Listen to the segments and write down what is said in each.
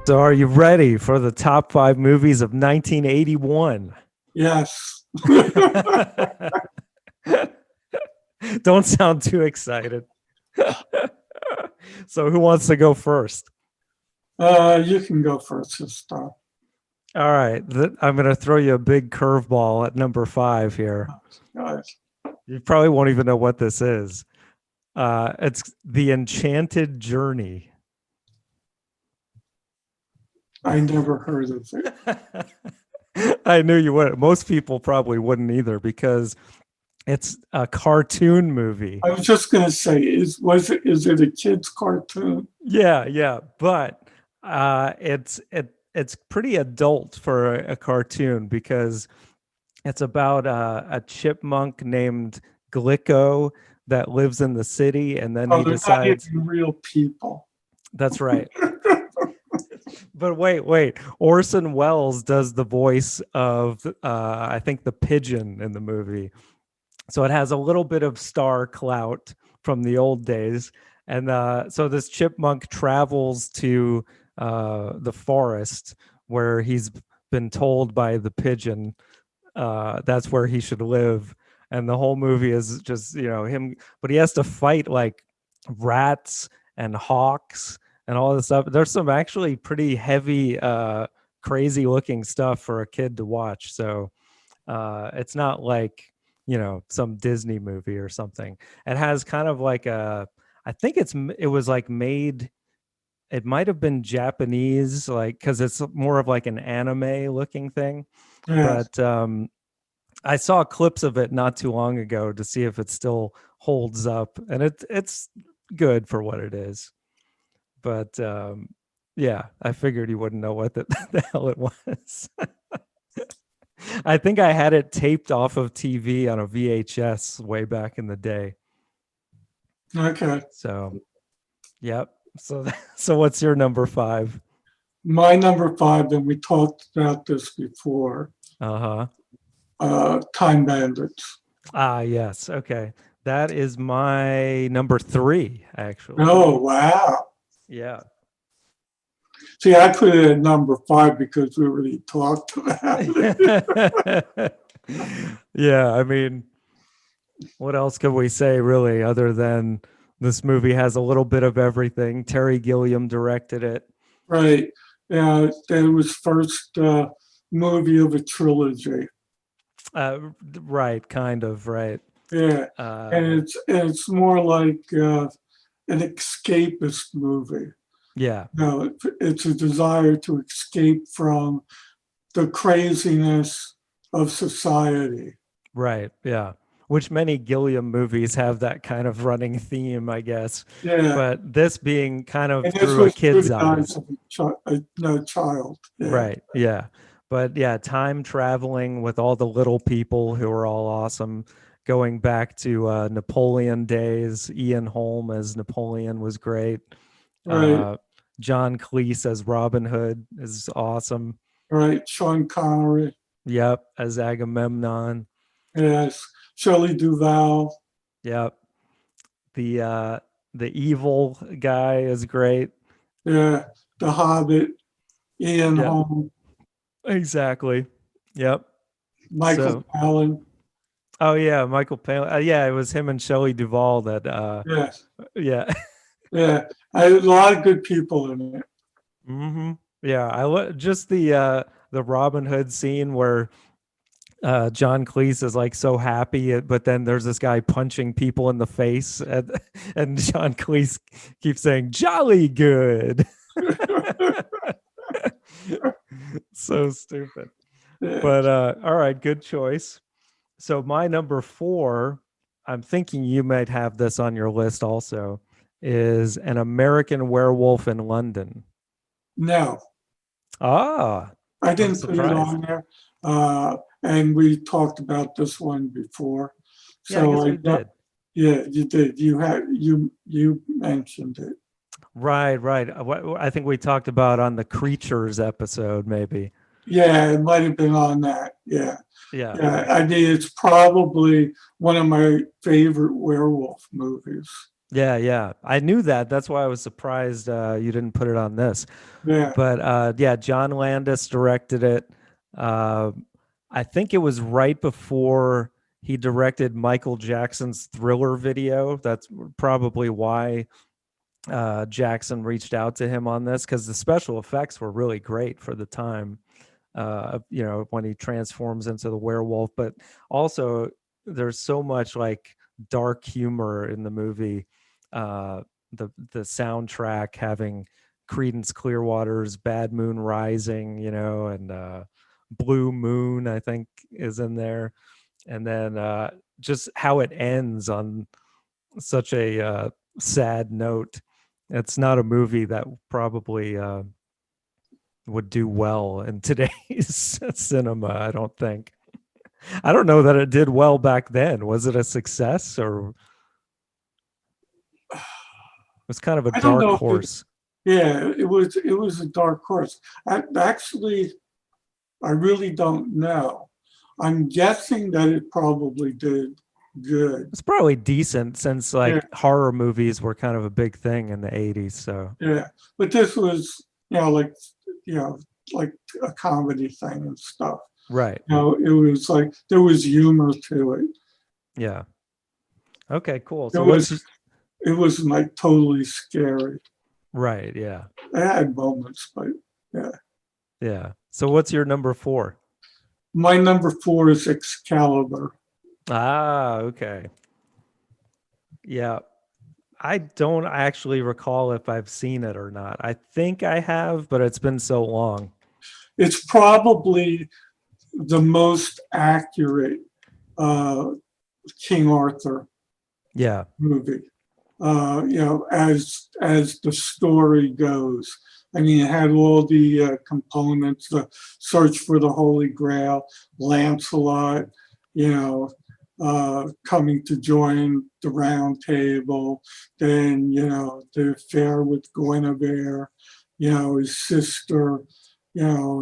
So, are you ready for the top five movies of 1981? Yes. Don't sound too excited. So, who wants to go first? You can go first this time. All right. I'm going to throw you a big curveball at number five here. Guys, You probably won't even know what this is. It's The Enchanted Journey. I never heard of it. I knew you wouldn't. Most people probably wouldn't either because it's a cartoon movie. I was just going to say, is it a kid's cartoon? Yeah, but it's pretty adult for a cartoon because it's about a chipmunk named Glicko that lives in the city, and then Oh, he they're not decides. even real people. That's right. But wait. Orson Welles does the voice of I think the pigeon in the movie. So it has a little bit of star clout from the old days. And so this chipmunk travels to the forest where he's been told by the pigeon that's where he should live. And the whole movie is just, him, but he has to fight like rats and hawks and all this stuff. There's some actually pretty heavy, crazy looking stuff for a kid to watch. So it's not like, some Disney movie or something. It has kind of like I think it was like made, it might have been Japanese, like, because it's more of like an anime looking thing. Yes. But I saw clips of it not too long ago to see if it still holds up, and it's good for what it is. But yeah, I figured you wouldn't know what the hell it was. I think I had it taped off of TV on a VHS way back in the day. Okay. So, yep. So what's your number five? My number five, and we talked about this before, Time Bandits. Ah, yes. Okay. That is my number three, actually. Oh, wow. Yeah. See, I put it at number five because we already talked about it. Yeah, I mean, what else could we say really other than this movie has a little bit of everything? Terry Gilliam directed it. Right. Yeah, it was first movie of a trilogy. Right, kind of, right. Yeah, and it's more like an escapist movie. Yeah. No, it's a desire to escape from the craziness of society. Right, yeah. Which many Gilliam movies have that kind of running theme, I guess. Yeah, But this being kind of and this through a was through kid's the eyes. eyes of no child. Yeah. Right, yeah. But yeah, time traveling with all the little people who are all awesome. Going back to Napoleon days, Ian Holm as Napoleon was great. Right, John Cleese as Robin Hood is awesome. right. Sean Connery. Yep, as Agamemnon. Yes, Shelley Duvall. Yep. The evil guy is great. Yeah, The Hobbit. Ian Yep. Holm. Exactly. Yep. Michael Palin. Oh yeah, Michael Palin. Yeah, it was him and Shelley Duvall that Yes. yeah. Yeah, a lot of good people in it. Mm-hmm. Yeah, just the Robin Hood scene where John Cleese is like so happy, but then there's this guy punching people in the face, and John Cleese keeps saying "jolly good." So stupid. Yeah. But all right, good choice. So my number four, I'm thinking you might have this on your list also, is An American Werewolf in London. No, Ah, I I'm didn't put it surprised. on there. And we talked about this one before. Yeah, I guess we So did. yeah, you did. You mentioned it. Right. I think we talked about on the creatures episode, maybe. Yeah, it might have been on that. Yeah. Yeah. Yeah. I mean, it's probably one of my favorite werewolf movies. Yeah. I knew that. That's why I was surprised you didn't put it on this. Yeah. But yeah, John Landis directed it. Uh, I think it was right before he directed Michael Jackson's Thriller video. That's probably why Jackson reached out to him on this, because the special effects were really great for the time. When he transforms into the werewolf, but also there's so much like dark humor in the movie. Uh, the soundtrack having Creedence Clearwater's Bad Moon Rising, and Blue Moon, I think, is in there. And then just how it ends on such a sad note. It's not a movie that probably would do well in today's cinema, I don't think. I don't know that it did well back then. Was it a success, or it was kind of a I don't dark know if it, horse? yeah, it was a dark horse. Actually, I really don't know. I'm guessing that it probably did good. It's probably decent since Yeah, like horror movies were kind of a big thing in the 80s. So, yeah. But this was, you know, like a comedy thing and stuff. right. It was like there was humor to it. Yeah. Okay, cool. It So was what's it wasn't like totally scary. right, yeah. It had moments, but yeah. Yeah. So what's your number 4? My number 4 is Excalibur. Ah, okay. Yeah. I don't actually recall if I've seen it or not. I think I have, but it's been so long. It's probably the most accurate uh, King Arthur Yeah. movie. As the story goes. I mean, it had all the components: the search for the Holy Grail, Lancelot, coming to join the Round Table, then the affair with Guinevere, his sister, uh,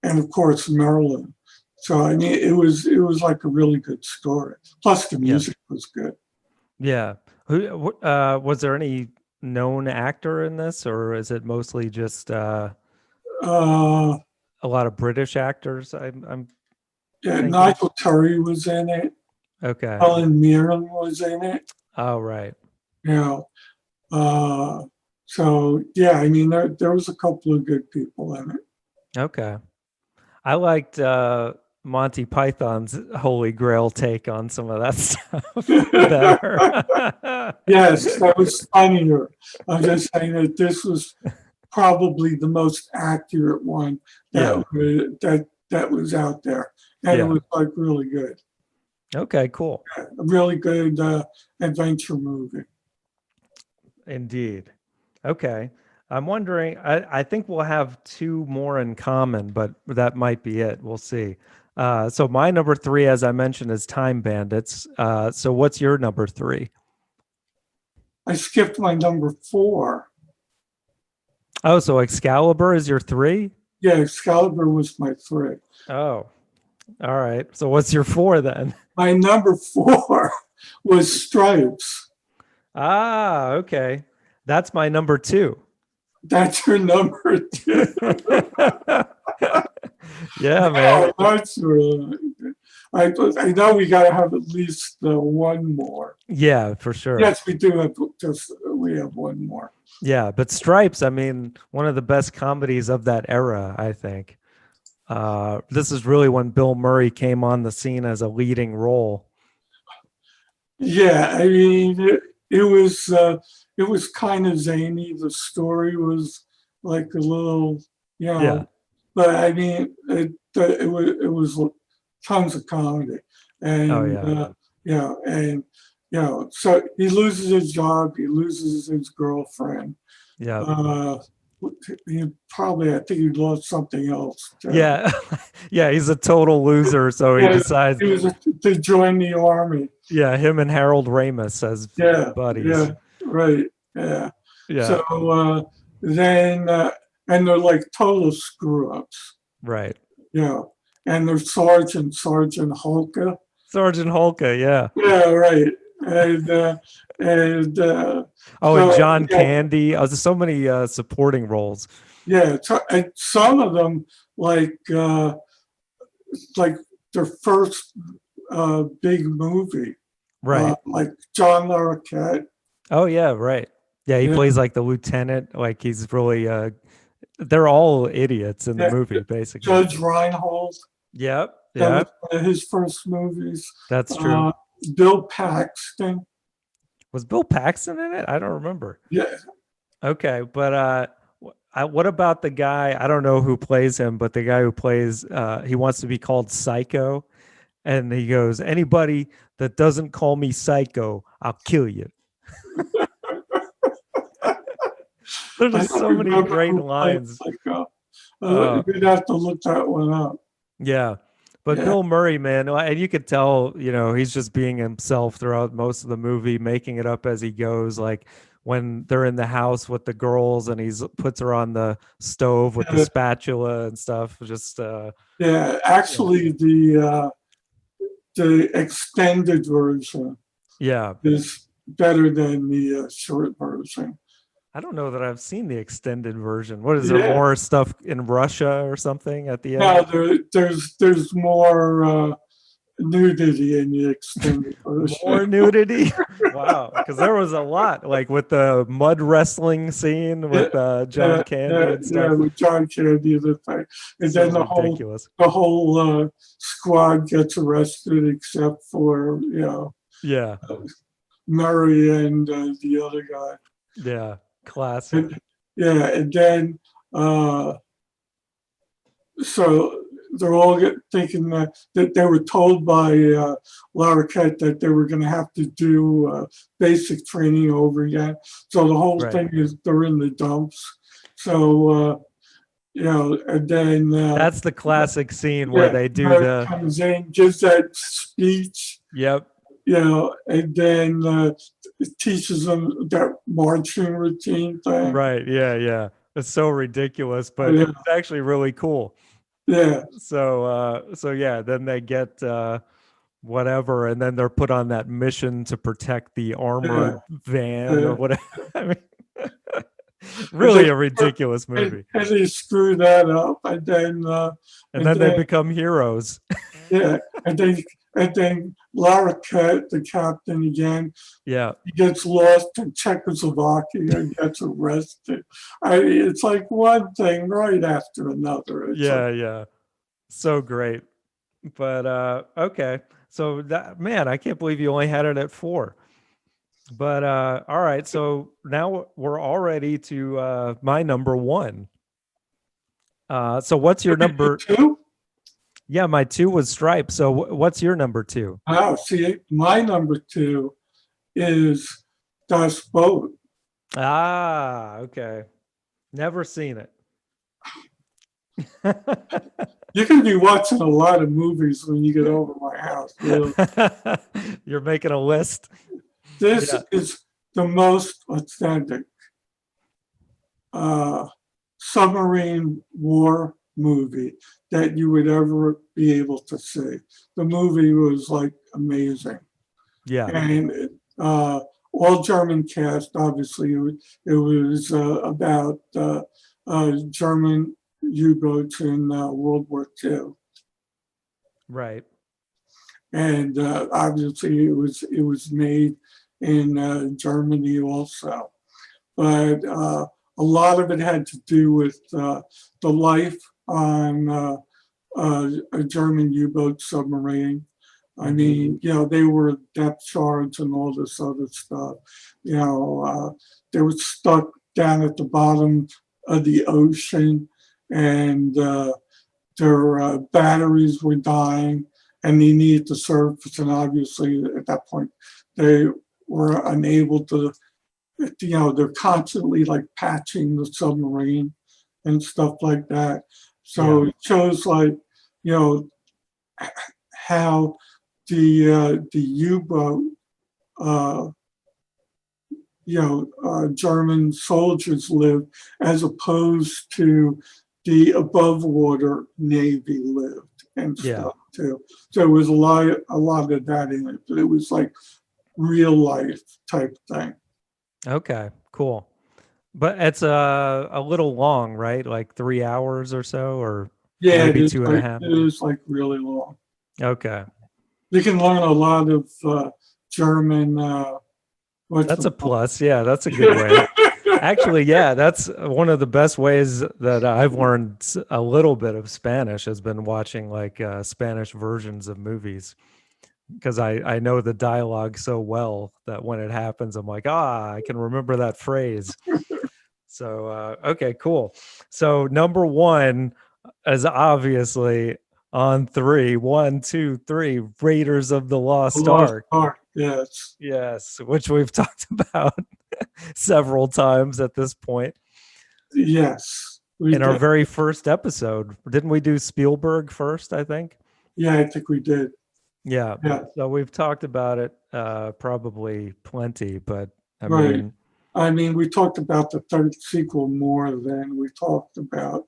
and of course Merlin. So I mean, it was like a really good story. Plus, the Yeah. music was good. Yeah. Who was there any known actor in this, or is it mostly just Uh, a lot of British actors? I'm yeah, thinking. Nigel Terry was in it. Okay. Helen Mirren was in it. Oh, right. You know, uh, so yeah, I mean, there was a couple of good people in it. Okay. I liked Monty Python's Holy Grail take on some of that stuff better. Yes, that was funnier. I'm just saying that this was probably the most accurate one that Yeah. that was out there, and it Yeah. was like really good, Okay, cool. a really good adventure movie. Indeed. Okay. I'm wondering, I think we'll have 2 more in common, but that might be it. We'll see. So my number 3, as I mentioned, is Time Bandits. So what's your number 3? I skipped my number 4. Oh, so Excalibur is your 3? Yeah, Excalibur was my 3. Oh, all right. So what's your 4 then? My number 4 was Stripes. Ah, okay. That's my number 2. That's your number 2. Yeah, man. That's really good. I know we got to have at least one more. Yeah, for sure. Yes, we do have we have one more. Yeah, but Stripes, I mean, one of the best comedies of that era, I think. This is really when Bill Murray came on the scene as a leading role. Yeah, I mean, it was kind of zany. The story was like a little, Yeah. but I mean, it was tons of comedy, Oh, and yeah. and so he loses his job, he loses his girlfriend. Yeah. I think he lost something else. Too. Yeah. Yeah, he's a total loser, so he decides he was to join the army. yeah, him and Harold Ramis as buddies. Yeah, right. Yeah. Yeah. So then, and they're like total screw ups. Right. Yeah. And there's Sergeant Hulka. Sergeant Hulka, yeah. Yeah, right. and and Oh, and so John Candy. Oh, there's so many supporting roles. yeah, and some of them like their first big movie, Right. like John Larroquette. Oh yeah, right. Yeah, he Yeah, plays like the lieutenant. Like he's really they're all idiots in the yeah, movie, basically. Judge Reinhold. Yep. That was Yep. one of his first movies. That's true. Uh, Bill Paxton. Was Bill Paxton in it? I don't remember. Yeah, Okay, but what about the guy? I don't know who plays him, but the guy who plays he wants to be called Psycho, and he goes, "Anybody that doesn't call me Psycho, I'll kill you." There's I just don't so many remember great who played lines. Psycho. Uh, You'd have to look that one up. yeah. But Yeah, Bill Murray, man, and you could tell, he's just being himself throughout most of the movie, making it up as he goes. Like when they're in the house with the girls and he's puts her on the stove with the yeah, spatula and stuff. Just yeah. yeah. Actually, the extended version Yeah. is better than the short version. I don't know that I've seen the extended version. What is there Yeah. more stuff in Russia or something at the end? Now there's more nudity in the extended More version. nudity? Wow, because there was a lot, like with the mud wrestling scene Yeah, with John Candy and yeah, stuff. with John Candy the thing, and So then ridiculous. the whole squad gets arrested except for Yeah, Murray and the other guy. yeah, classic. And, yeah, and then so they're all thinking that they were told by Larroquette that they were going to have to do basic training over again. So the whole Right. thing is they're in the dumps. So and then That's the classic scene where yeah, they do Murray the. comes in, gives that speech, Yep. and then teaches them that marching routine thing. Right. Yeah. Yeah. It's so ridiculous, but Yeah, it's actually really cool. yeah, So yeah, then they get whatever, and then they're put on that mission to protect the armored van or yeah. whatever. I mean, And really a ridiculous movie. and they screw that up, And and then they then become heroes. yeah, and then Larroquette, the captain again, Yeah. he gets lost in Czechoslovakia and gets arrested. It's like one thing right after another. It's Yeah. like, Yeah. So great. But okay. So that man, I can't believe you only had it at 4. But all right. So now we're already to my number 1. So what's your number? 2? Yeah, my 2 was Stripe. So what's your number 2? Oh, see, my number 2 is Das Boot. Ah, okay. Never seen it. You're going to be watching a lot of movies when you get over my house. Really. You're making a list. This Yeah. is the most authentic submarine war movie that you would ever be able to see. The movie was like amazing. Yeah. And all German cast, obviously. It was about German U-boats in World War II. Right. And obviously it was made in Germany also. But a lot of it had to do with the life on a German U-boat submarine. I mean, they were depth charge and all this other stuff. They were stuck down at the bottom of the ocean, and their batteries were dying, and they needed to surface. And obviously, at that point, they were unable to. They're constantly like patching the submarine and stuff like that. So it shows like how the U-boat, German soldiers lived as opposed to the above water Navy lived and stuff too. So it was a lot of that in it. But it was like real life type thing. Okay, cool. But it's a little long, right? Like 3 hours or so, or Yeah, maybe two and a half. it is like really long. Okay. You can learn a lot of German. What's That's the a plus. Yeah, that's a good way. Actually, yeah, that's one of the best ways that I've learned a little bit of Spanish has been watching like Spanish versions of movies because I know the dialogue so well that when it happens, I'm like, I can remember that phrase. So, okay, cool. So number one is obviously on three. One, two, three. Raiders of the Lost Lost Ark. Ark. Yes, Yes, which we've talked about several times at this point. yes, we In our did. very first episode, didn't we do Spielberg first? I think. Yeah, I think we did. Yeah. Yeah, So we've talked about it probably plenty, but I right. mean, I mean, we talked about the third sequel more than we talked about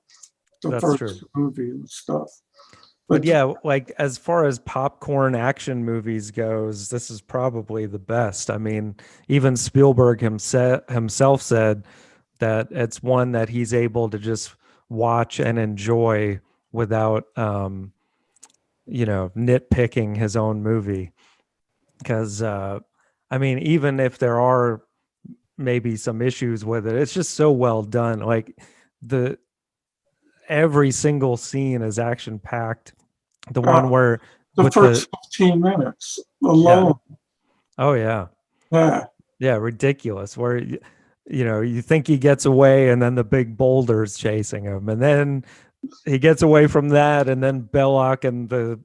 the that's true. first movie and stuff. But But yeah, like as far as popcorn action movies goes, this is probably the best. I mean, even Spielberg himself said that it's one that he's able to just watch and enjoy without nitpicking his own movie. Because I mean, even if there are maybe some issues with it, it's just so well done. Like the every single scene is action packed. The uh, one where the with the first 15 minutes yeah. alone, Oh yeah. yeah, Yeah, ridiculous. Where you think he gets away and then the big boulder's chasing him. And then he gets away from that and then Belloc and the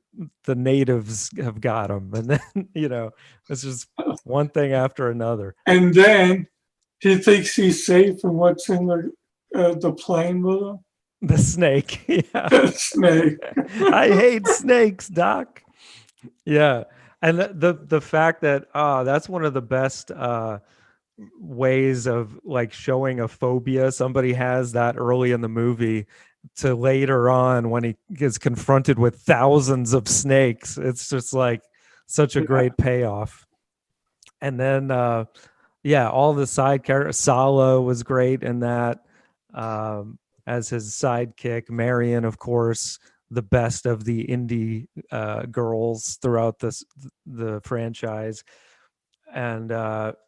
natives have got him. And then, it's just one thing after another. and then he thinks he's safe and what's in the plane with him? The snake. Yeah. Snake. I hate snakes, Doc. Yeah. And the fact that that's one of the best ways of like showing a phobia somebody has that early in the movie to later on when he gets confronted with thousands of snakes. It's just like such a Yeah. great payoff. And then yeah, all the side characters. Salo was great in that as his sidekick. Marion, of course, the best of the indie girls throughout the franchise. And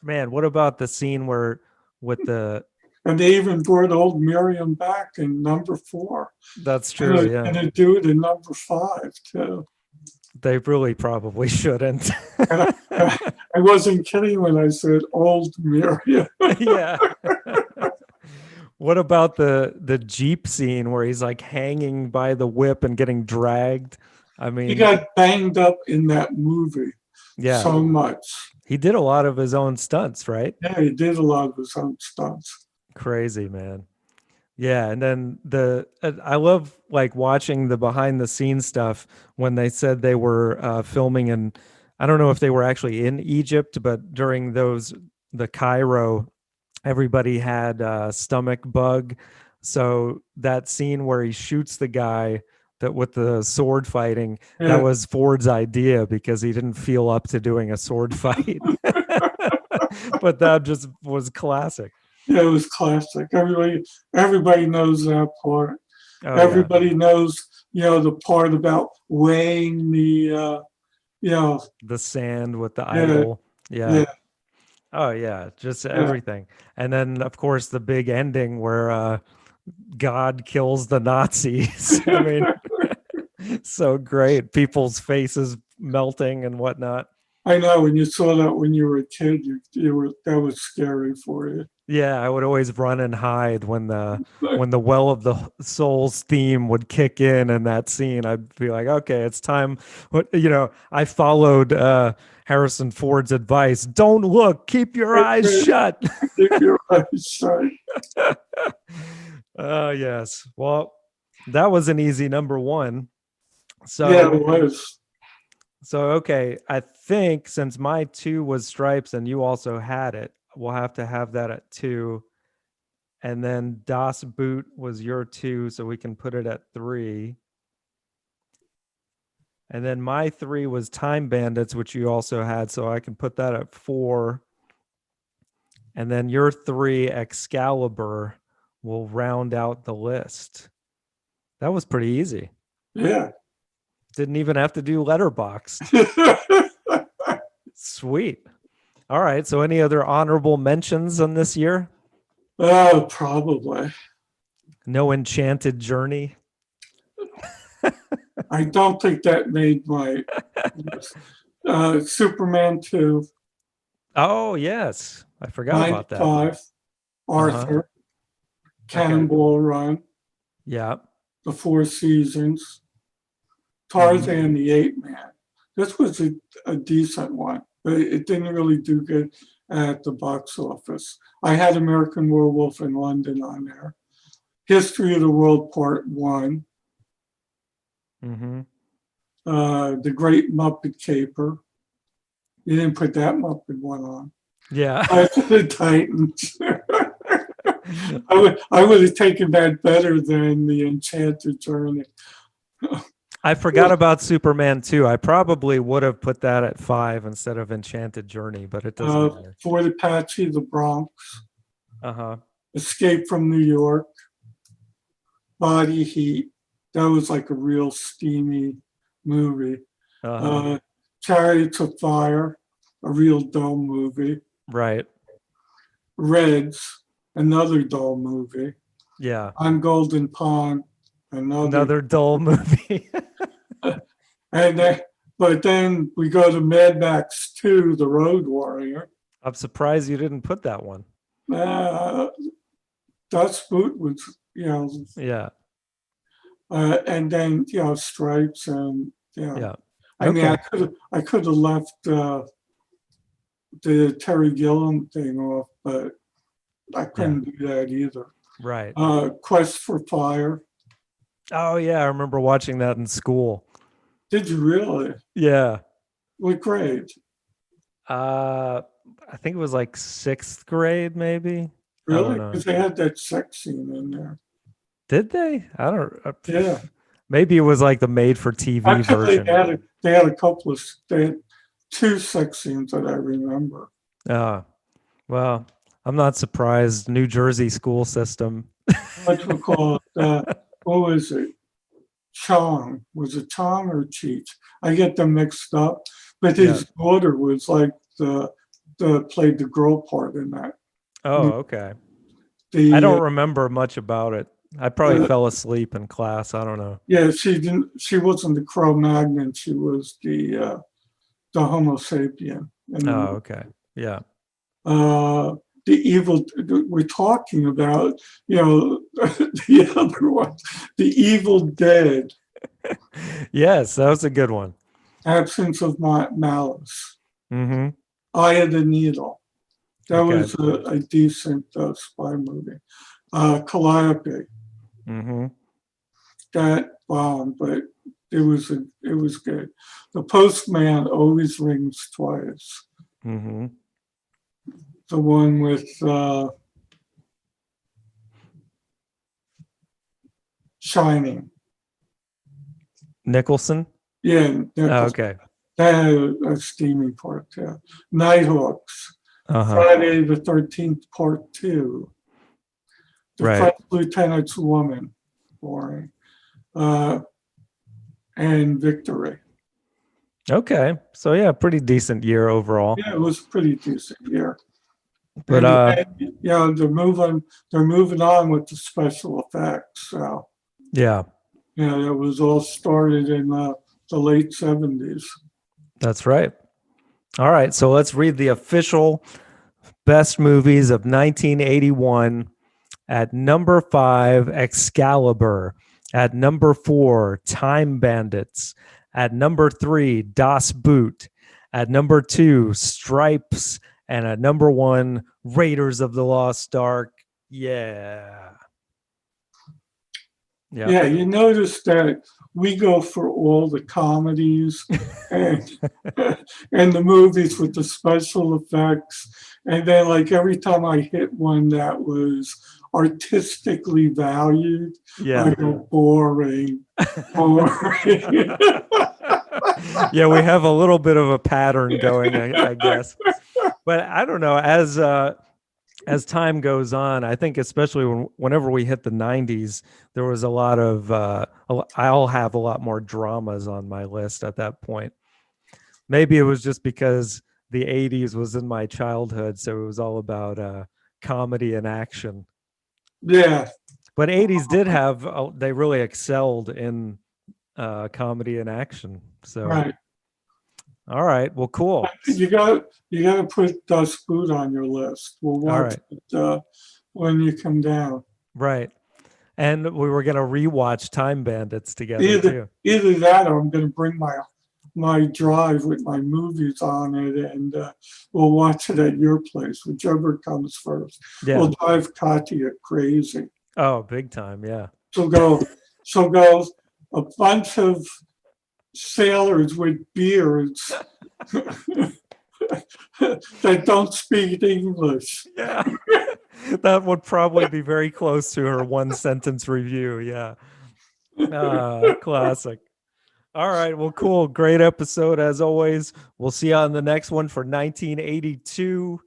man, what about the scene where with the And they even brought old Miriam back in number 4. that's true, yeah. And a dude in number 5, too. They really probably shouldn't. And I wasn't kidding when I said old Miriam. Yeah. What about the Jeep scene where he's like hanging by the whip and getting dragged? I He mean, got banged up in that movie yeah, so much. he did a lot of his own stunts, right? Yeah, he did a lot of his own stunts. Crazy, man. Yeah, and then I love like watching the behind the scenes stuff when they said they were filming in I don't know if they were actually in Egypt, but during the Cairo, everybody had stomach bug. So that scene where he shoots the guy that with the sword fighting, that Yeah, was Ford's idea because he didn't feel up to doing a sword fight. But that just was classic. yeah, it was classic. Everybody knows that part. Oh yeah, Everybody knows, the part about weighing you know, the sand with the yeah, idol. Yeah. yeah, Oh yeah, just yeah. everything. And then of course the big ending where God kills the Nazis. I mean, so great. People's faces melting and whatnot. I know when you saw that when you were a kid, that was scary for you. Yeah, I would always run and hide when the Well of the Souls theme would kick in that scene. I'd be like, okay, it's time. I followed Harrison Ford's advice. Don't look, keep your eyes shut. Keep your eyes shut. Oh, yes. Well, that was an easy number one. Yeah, So it was. okay, I think since my 2 was Stripes and you also had it, we'll have to have that at 2. And then Das Boot was your 2, so we can put it at 3. And then my 3 was Time Bandits, which you also had, so I can put that at 4. And then your 3, Excalibur, will round out the list. That was pretty easy. Yeah. Didn't even have to do Letterboxd. Sweet. All right. So any other honorable mentions on this year? Probably. No Enchanted Journey. I don't think that made my Superman 2. Oh, yes. I forgot about that. 95, Arthur, Cannonball Run, Yeah. The Four Seasons, Tarzan the Ape Man. This was a decent one, but it didn't really do good at the box office. I had American Werewolf in London on there. History of the World Part 1. The Great Muppet Caper. You didn't put that Muppet one on. Yeah. The Titans. I would have taken that better than the Enchanted Journey. I forgot about Superman 2. I probably would have put that at 5 instead of Enchanted Journey, but it doesn't matter. Fort Apache, The Bronx. Uh-huh. Escape from New York. Body Heat. That was like a real steamy movie. Chariots of Fire, a real dull movie. Right. Reds, another dull movie. Yeah. On Golden Pond, another dull movie. But then we go to Mad Max 2, The Road Warrior. I'm surprised you didn't put that one. Dust Boot was, Yeah. And then Stripes and Yeah. I mean, I could have left the Terry Gilliam thing off, but I couldn't do that either. Right. Quest for Fire. Oh yeah, I remember watching that in school. Did you really? Yeah. What grade? I think it was like 6th grade, maybe. Really? Because they had that sex scene in there. Did they? I don't. Yeah. Maybe it was like the made-for-TV version. They had a couple of. They had 2 sex scenes that I remember. Well, I'm not surprised. New Jersey school system. What we call it? What was it? Chong. Was it Chong or Cheech? I get them mixed up. But his daughter was like played the girl part in that. Oh, okay. I don't remember much about it. I probably fell asleep in class. I don't know. Yeah, she wasn't the Cro-Magnon. She was the Homo sapien. Oh, okay. Yeah. The evil. We're talking about, the other one, The Evil Dead. Yes, that was a good one. Absence of Malice. Mm-hmm. Eye of the Needle. That was a decent spy movie. Calliope. Mm-hmm. That bombed, but it was good. The Postman Always Rings Twice. Mm-hmm. The one with Shining. Nicholson? Yeah. Nicholson. Oh, okay. That had a steamy part, yeah. Nighthawks. Friday the 13th Part 2. The French Lieutenant's Woman. Boring. And Victory. Okay. So yeah, pretty decent year overall. Yeah, it was a pretty decent year. But they're moving on with the special effects. So yeah. It was all started in the late 70s. That's right. All right, so let's read the official best movies of 1981. At number 5, Excalibur. At number 4, Time Bandits. At number 3, Das Boot. At number 2, Stripes. And at number 1, Raiders of the Lost Ark. Yeah. Yeah, you notice that we go for all the comedies and the movies with the special effects. And then like every time I hit one that was artistically valued, I go boring. Yeah, we have a little bit of a pattern going, I guess. But I don't know, as time goes on, I think especially whenever we hit the 90s, there was a lot of I'll have a lot more dramas on my list at that point. Maybe it was just because the 80s was in my childhood, so it was all about comedy and action. Yeah, But 80s did have they really excelled in comedy and action. So right. all right, well, cool. You got to put Dust Boot on your list. We'll All watch right, it when you come down. right. And we were gonna rewatch Time Bandits together Either too. either that, or I'm going to bring my drive with my movies on it, and we'll watch it at your place, whichever comes first. Yeah. We'll drive Katya crazy. Oh, big time. Yeah. She'll go a bunch of sailors with beards that don't speak English. Yeah. That would probably be very close to her one sentence review. Yeah. Classic. All right. Well, cool. Great episode as always. We'll see you on the next one for 1982.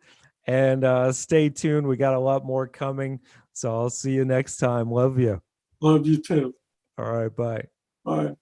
And stay tuned. We got a lot more coming. So I'll see you next time. Love you. Love you too. All right. Bye. Bye.